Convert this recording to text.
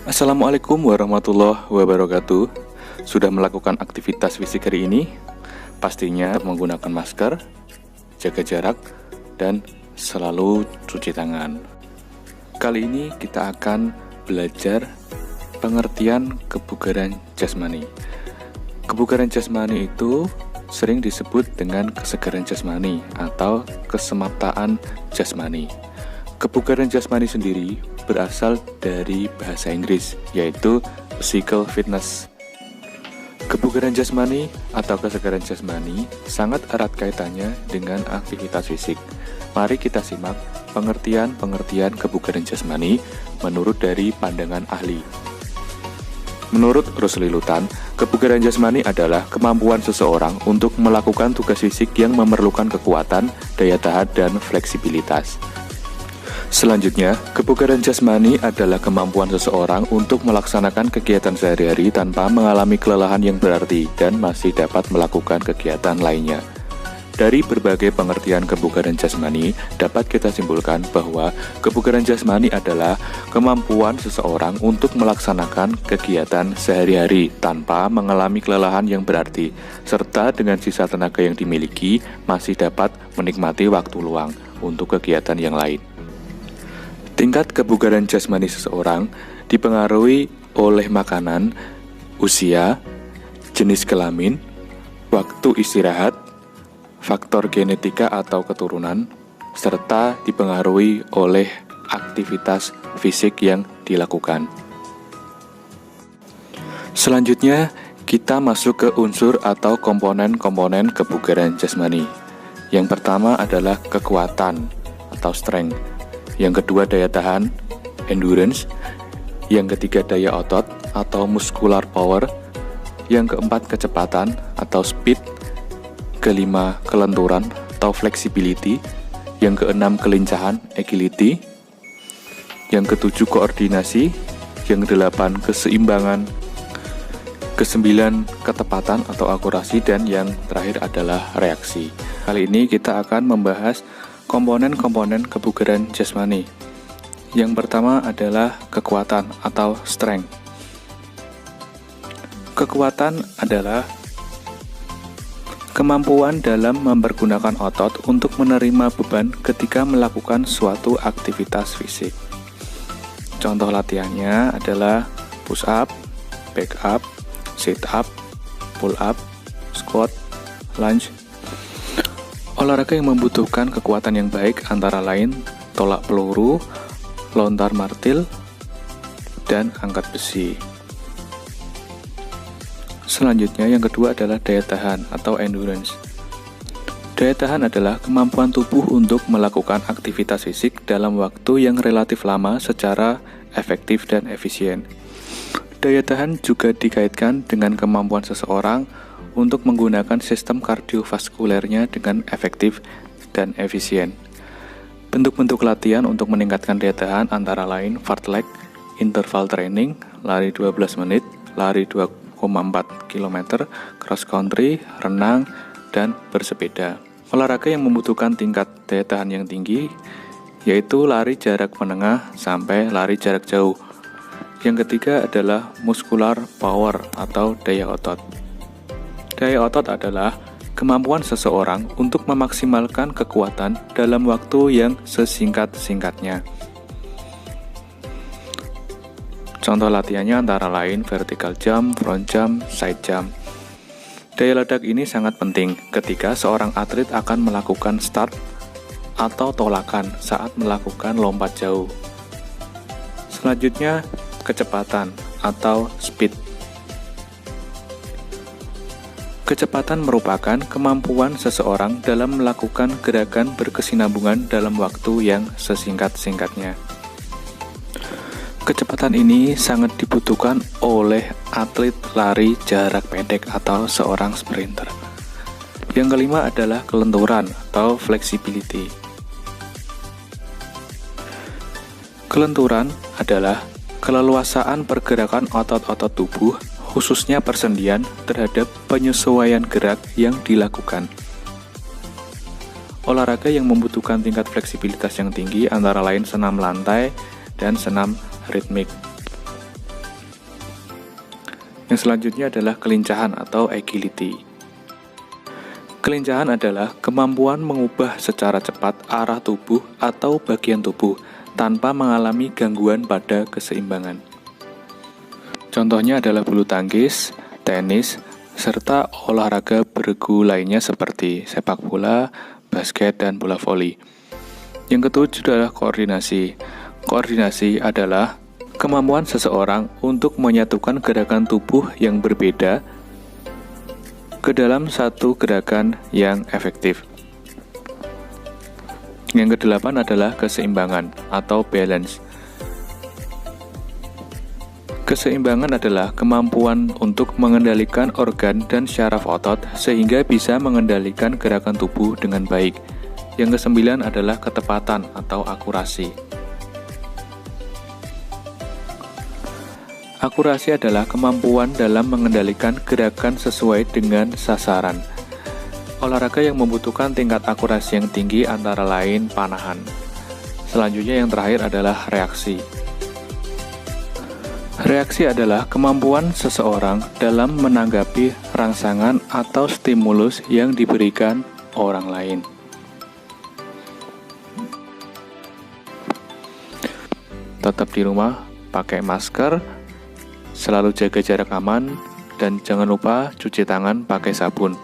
Assalamualaikum warahmatullahi wabarakatuh. Sudah melakukan aktivitas fisik hari ini? Pastinya menggunakan masker, jaga jarak, dan selalu cuci tangan. Kali ini kita akan belajar pengertian kebugaran jasmani. Kebugaran jasmani itu sering disebut dengan kesegaran jasmani atau kesemaptaan jasmani. Kebugaran jasmani sendiri berasal dari bahasa Inggris, yaitu physical fitness. Kebugaran jasmani atau kesegaran jasmani sangat erat kaitannya dengan aktivitas fisik. Mari kita simak pengertian kebugaran jasmani menurut dari pandangan ahli. Menurut Rusli Lutan, kebugaran jasmani adalah kemampuan seseorang untuk melakukan tugas fisik yang memerlukan kekuatan, daya tahan, dan fleksibilitas. Selanjutnya, kebugaran jasmani adalah kemampuan seseorang untuk melaksanakan kegiatan sehari-hari tanpa mengalami kelelahan yang berarti dan masih dapat melakukan kegiatan lainnya. Dari berbagai pengertian kebugaran jasmani, dapat kita simpulkan bahwa kebugaran jasmani adalah kemampuan seseorang untuk melaksanakan kegiatan sehari-hari tanpa mengalami kelelahan yang berarti, serta dengan sisa tenaga yang dimiliki masih dapat menikmati waktu luang untuk kegiatan yang lain. Tingkat kebugaran jasmani seseorang dipengaruhi oleh makanan, usia, jenis kelamin, waktu istirahat, faktor genetika atau keturunan, serta dipengaruhi oleh aktivitas fisik yang dilakukan. Selanjutnya, kita masuk ke unsur atau komponen-komponen kebugaran jasmani. Yang pertama adalah kekuatan atau strength. Yang kedua daya tahan, endurance. Yang ketiga daya otot atau muscular power. Yang keempat kecepatan atau speed. Kelima kelenturan atau flexibility. Yang keenam kelincahan, agility. Yang ketujuh koordinasi. Yang kedelapan keseimbangan. Kesembilan ketepatan atau akurasi. Dan yang terakhir adalah reaksi. Kali ini kita akan membahas komponen-komponen kebugaran jasmani. Yang pertama adalah kekuatan atau strength. Kekuatan adalah kemampuan dalam mempergunakan otot untuk menerima beban ketika melakukan suatu aktivitas fisik. Contoh latihannya adalah push up, back up, sit up, pull up, squat, lunge. Olahraga yang membutuhkan kekuatan yang baik antara lain tolak peluru, lontar martil, dan angkat besi. Selanjutnya yang kedua adalah daya tahan atau endurance. Daya tahan adalah kemampuan tubuh untuk melakukan aktivitas fisik dalam waktu yang relatif lama secara efektif dan efisien. Daya tahan juga dikaitkan dengan kemampuan seseorang untuk menggunakan sistem kardiovaskulernya dengan efektif dan efisien. Bentuk-bentuk latihan untuk meningkatkan daya tahan antara lain fartlek, interval training, lari 12 menit, lari 2,4 km, cross country, renang, dan bersepeda. Olahraga yang membutuhkan tingkat daya tahan yang tinggi yaitu lari jarak menengah sampai lari jarak jauh. Yang ketiga adalah muscular power atau daya otot. Daya otot adalah kemampuan seseorang untuk memaksimalkan kekuatan dalam waktu yang sesingkat-singkatnya. Contoh latihannya antara lain vertical jump, front jump, side jump. Daya ledak ini sangat penting ketika seorang atlet akan melakukan start atau tolakan saat melakukan lompat jauh. Selanjutnya, kecepatan atau speed. Kecepatan merupakan kemampuan seseorang dalam melakukan gerakan berkesinambungan dalam waktu yang sesingkat-singkatnya. Kecepatan ini sangat dibutuhkan oleh atlet lari jarak pendek atau seorang sprinter. Yang kelima adalah kelenturan atau flexibility. Kelenturan adalah keleluasaan pergerakan otot-otot tubuh, khususnya persendian terhadap penyesuaian gerak yang dilakukan. Olahraga yang membutuhkan tingkat fleksibilitas yang tinggi antara lain senam lantai dan senam ritmik. Yang selanjutnya adalah kelincahan atau agility. Kelincahan adalah kemampuan mengubah secara cepat arah tubuh atau bagian tubuh tanpa mengalami gangguan pada keseimbangan. Contohnya adalah bulu tangkis, tenis, serta olahraga bergu lainnya seperti sepak bola, basket, dan bola voli. Yang ketujuh adalah koordinasi. Koordinasi adalah kemampuan seseorang untuk menyatukan gerakan tubuh yang berbeda ke dalam satu gerakan yang efektif. Yang kedelapan adalah keseimbangan atau balance. Keseimbangan adalah kemampuan untuk mengendalikan organ dan syaraf otot sehingga bisa mengendalikan gerakan tubuh dengan baik. Yang kesembilan adalah ketepatan atau akurasi. Akurasi adalah kemampuan dalam mengendalikan gerakan sesuai dengan sasaran. Olahraga yang membutuhkan tingkat akurasi yang tinggi antara lain panahan. Selanjutnya yang terakhir adalah reaksi. Reaksi adalah kemampuan seseorang dalam menanggapi rangsangan atau stimulus yang diberikan orang lain. Tetap di rumah, pakai masker, selalu jaga jarak aman, dan jangan lupa cuci tangan pakai sabun.